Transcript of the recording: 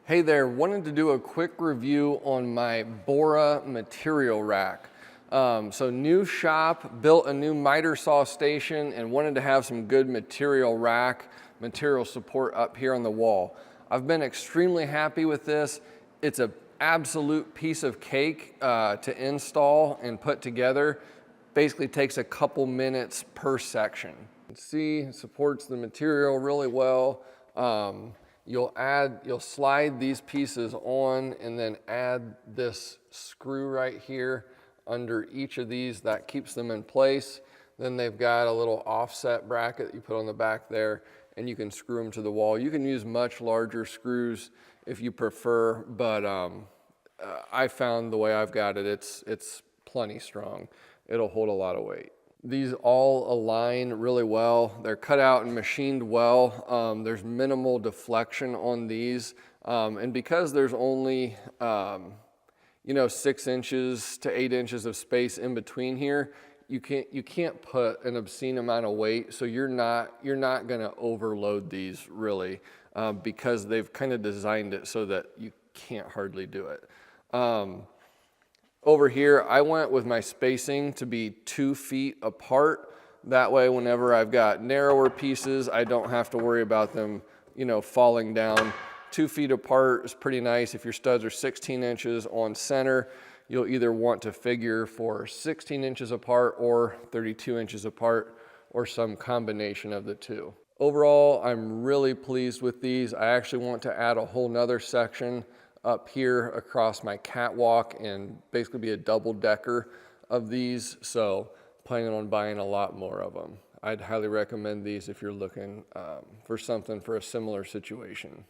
Hey there, wanted to do a quick review on my Bora material rack. So new shop, built a new miter saw station and wanted to have some good material support up here on the wall. I've been extremely happy with this. It's an absolute piece of cake to install and put together. Basically takes a couple minutes per section. You can see it supports the material really well. You'll slide these pieces on and then add this screw right here under each of these. That keeps them in place. Then they've got a little offset bracket that you put on the back there, and you can screw them to the wall. You can use much larger screws if you prefer, but I found the way I've got it, it's plenty strong. It'll hold a lot of weight. These all align really well. They're cut out and machined well. There's minimal deflection on these. And because there's only, 6 inches to 8 inches of space in between here, you can't put an obscene amount of weight. So you're not gonna overload these really, because they've kind of designed it so that you can't hardly do it. Over here, I went with my spacing to be 2 feet apart. That way, whenever I've got narrower pieces, I don't have to worry about them, falling down. 2 feet apart is pretty nice. If your studs are 16 inches on center, you'll either want to figure for 16 inches apart or 32 inches apart, or some combination of the two. Overall, I'm really pleased with these. I actually want to add a whole nother section up here across my catwalk and basically be a double decker of these. So planning on buying a lot more of them. I'd highly recommend these if you're looking for something for a similar situation.